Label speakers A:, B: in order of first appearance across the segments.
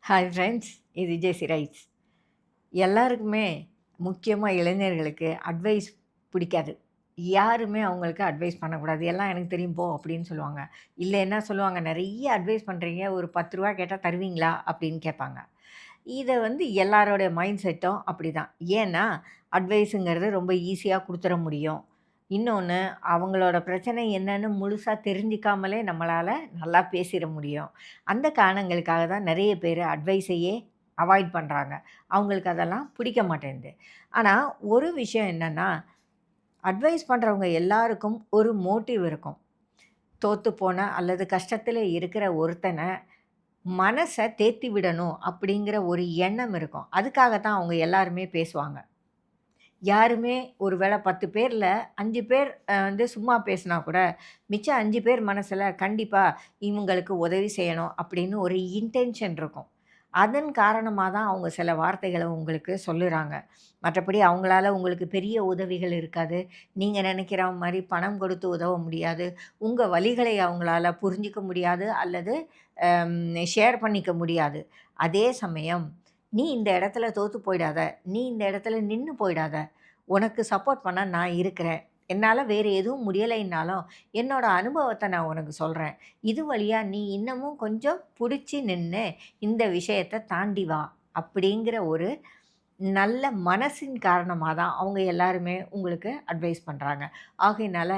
A: Hi friends, இது ஜெசி rights. எல்லாருக்குமே முக்கியமாக இளைஞர்களுக்கு அட்வைஸ் பிடிக்காது. யாருமே அவங்களுக்கு அட்வைஸ் பண்ணக்கூடாது. எல்லாம் எனக்கு தெரியும் போ அப்படின்னு சொல்லுவாங்க. இல்லை என்ன சொல்லுவாங்க, நிறைய அட்வைஸ் பண்ணுறீங்க, ஒரு ரூ. 10 கேட்டால் தருவீங்களா அப்படின்னு கேட்பாங்க. இதை எல்லாரோடைய மைண்ட் செட்டும் அப்படி தான். ஏன்னா அட்வைஸுங்கிறது ரொம்ப ஈஸியாக கொடுத்துட முடியும். இன்னொன்று, அவங்களோட பிரச்சனை என்னன்னு முழுசாக தெரிஞ்சிக்காமலே நம்மளால் நல்லா பேசிட முடியும். அந்த காரணங்களுக்காக தான் நிறைய பேர் அட்வைஸையே அவாய்ட் பண்ணுறாங்க. அவங்களுக்கு அதெல்லாம் பிடிக்க மாட்டேன்து. ஆனால் ஒரு விஷயம் என்னென்னா, அட்வைஸ் பண்ணுறவங்க எல்லாருக்கும் ஒரு மோட்டிவ் இருக்கும். தோற்று போன அல்லது கஷ்டத்தில் இருக்கிற ஒருத்தனை மனசை தேத்தி விடணும் அப்படிங்கிற ஒரு எண்ணம் இருக்கும். அதுக்காக தான் அவங்க எல்லாருமே பேசுவாங்க. யாருமே ஒரு வேளை 10 பேர்ல 5 பேர் சும்மா பேசினா கூட, மிச்சம் 5 பேர் மனசுல கண்டிப்பா இவங்களுக்கு உதவி செய்யணும் அப்படின்னு ஒரு இன்டென்ஷன் இருக்கும். அதன் காரணமா தான் அவங்க சில வார்த்தைகள உங்களுக்கு சொல்லுறாங்க. மற்றபடி அவங்களால உங்களுக்கு பெரிய உதவிகள் இருக்காது. நீங்க நினைக்கிற மாரி பணம் கொடுத்து உதவ முடியாது. உங்க வலிகளை அவங்களால புரிஞ்சுக்க முடியாது அல்லது ஷேர் பண்ணிக்க முடியாது. அதே சமயம், "நீ இந்த இடத்துல தோத்து போயிடாத. நீ இந்த இடத்துல நின்னு போயிடாத. உனக்கு சப்போர்ட் பண்ண நான் இருக்கிறேன். என்னால வேறு எதுவும் முடியலைன்னாலும், என்னோட அனுபவத்த நான் உனக்கு சொல்றேன். இது வழியா நீ இன்னமும் கொஞ்சம் புடிச்சு நின்னு, இந்த விஷயத்த தாண்டி வா." அப்படிங்கிற ஒரு நல்ல மனசின் காரணமா தான் அவங்க எல்லாருமே உங்களுக்கு அட்வைஸ் பண்றாங்க. ஆகையினால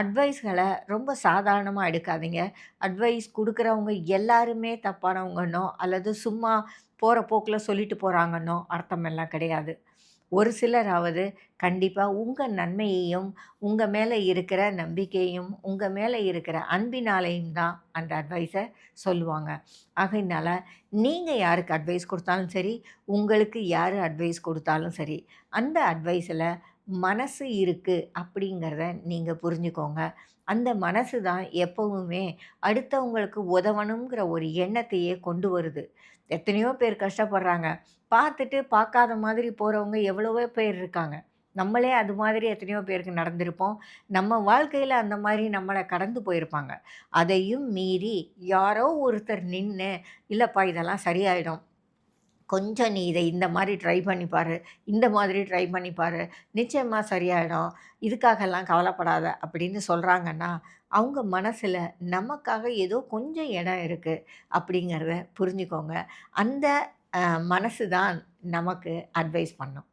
A: அட்வைஸ்கள ரொம்ப சாதாரணமா எடுக்காதீங்க. அட்வைஸ் குடுக்குறவங்க எல்லாருமே தப்பானவங்கன்னோ, அல்லது சும்மா போற போக்குல சொல்லிட்டு போறாங்கன்னோ அர்த்தமெல்லாம் கிடையாது. ஒரு சிலராவது கண்டிப்பா உங்க நன்மையையும், உங்க மேல இருக்கிற நம்பிக்கையும், உங்க மேல இருக்கிற அன்பினாலேயும் தான் அந்த அட்வைஸ சொல்லுவாங்க. ஆகையினால நீங்க யாருக்கு அட்வைஸ் குடுத்தாலும் சரி, உங்களுக்கு யாரு அட்வைஸ் குடுத்தாலும் சரி, அந்த அட்வைஸில மனசு இருக்கு அப்படிங்கிறத நீங்க புரிஞ்சுக்கோங்க. அந்த மனசு தான் எப்பவுமே அடுத்தவங்களுக்கு உதவணுங்கிற ஒரு எண்ணத்தையே கொண்டு வருது. எத்தனையோ பேர் கஷ்டப்படுறாங்க. பார்த்துட்டு பார்க்காத மாதிரி போறவங்க எவ்வளவோ பேர் இருக்காங்க. நம்மளே அது மாதிரி எத்தனையோ பேருக்கு நடந்திருப்போம். நம்ம வாழ்க்கையில அந்த மாரி நம்மள கடந்து போயிருப்பாங்க. அதையும் மீறி யாரோ ஒருத்தர் நின்னு, "இல்லப்பா இதெல்லாம் சரியாயிடும். கொஞ்சம் நீ இத இந்த மாரி ட்ரை பண்ணி பாரு. இந்த மாதிரி ட்ரை பண்ணி பாரு. நிச்சயமா சரியாயிடும். இதுக்காகலாம் கவலைப்படாத." அப்படின்னு சொல்றாங்கன்னா, அவங்க மனசுல நமக்காக ஏதோ கொஞ்சம் இடம் இருக்கு அப்படிங்கிறத புரிஞ்சுக்கோங்க. அந்த மனசு தான் நமக்கு அட்வைஸ் பண்ணும்.